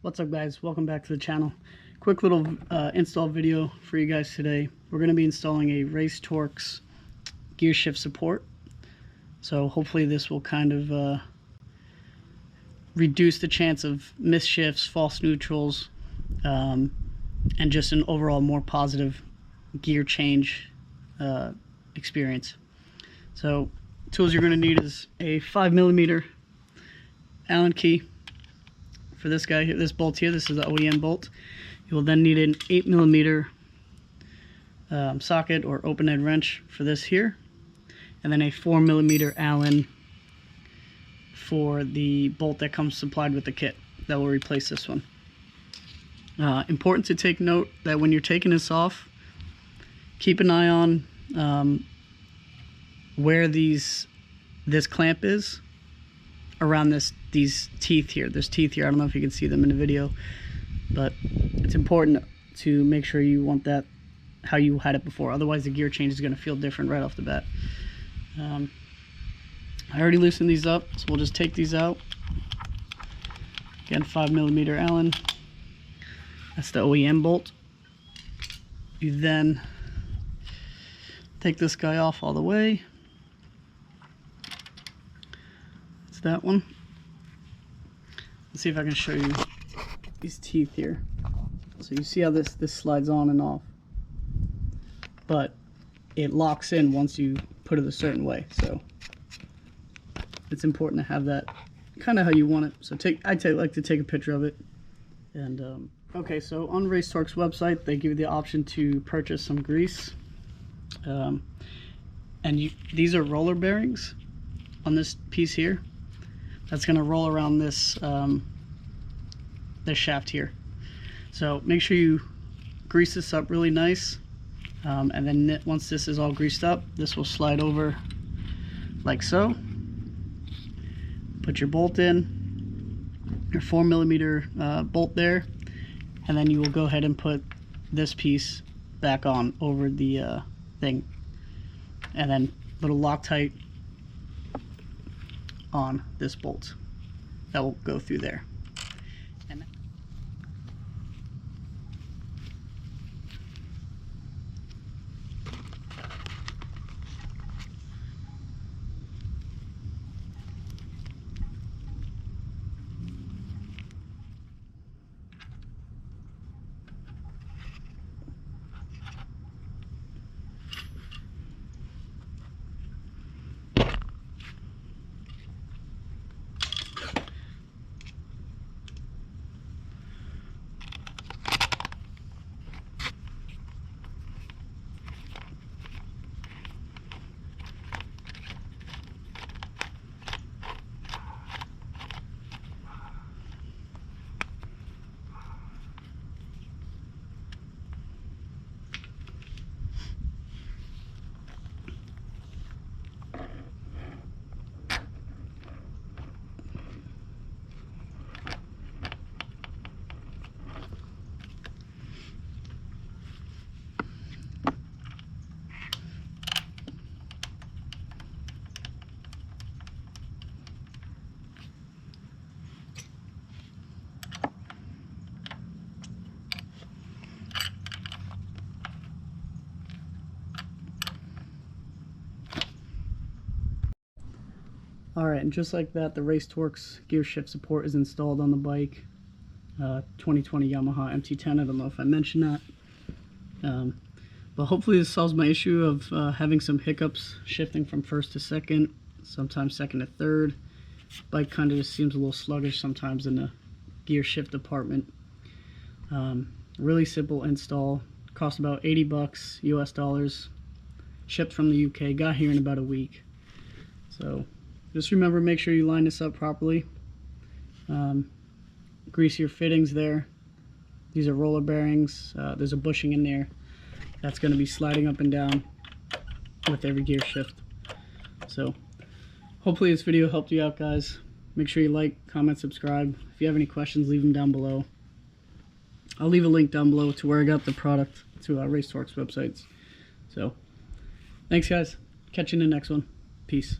What's up, guys? Welcome back to the channel. Quick little install video for you guys today. We're going to be installing a Racetorx gear shift support. So hopefully this will kind of reduce the chance of missed shifts, false neutrals, and just an overall more positive gear change experience. So tools you're going to need is a 5mm Allen key. For this guy here, this bolt here, this is the OEM bolt. You will then need an 8mm socket or open-end wrench for this here, and then a 4mm Allen for the bolt that comes supplied with the kit that will replace this one. Important to take note that when you're taking this off, keep an eye on where this clamp is around these teeth here. There's teeth here. I don't know if you can see them in the video, but it's important to make sure you want that how you had it before. Otherwise the gear change is going to feel different right off the bat. I already loosened these up, so we'll just take these out. Again, 5mm Allen. That's the OEM bolt. You then take this guy off all the way. It's that one. Let's see if I can show you these teeth here. So you see how this slides on and off, but it locks in once you put it a certain way. So it's important to have that kind of how you want it. So I like to take a picture of it. And okay, so on Racetorx website they give you the option to purchase some grease, and these are roller bearings on this piece here. That's going to roll around this this shaft here. So make sure you grease this up really nice, and then once this is all greased up, this will slide over like so. Put your bolt in, your 4mm bolt there, and then you will go ahead and put this piece back on over the thing, and then little Loctite on this bolt that will go through there. And alright, and just like that, the Racetorx gear shift support is installed on the bike. 2020 Yamaha MT10. I don't know if I mentioned that. But hopefully this solves my issue of having some hiccups shifting from first to second, sometimes second to third. Bike kind of just seems a little sluggish sometimes in the gear shift department. Really simple install. Cost about 80 bucks US dollars. Shipped from the UK. Got here in about a week. So just remember, make sure you line this up properly. Grease your fittings there. These are roller bearings. There's a bushing in there that's going to be sliding up and down with every gear shift. So hopefully this video helped you out, guys. Make sure you like, comment, subscribe. If you have any questions, leave them down below. I'll leave a link down below to where I got the product to our Racetorx websites. So thanks, guys. Catch you in the next one. Peace.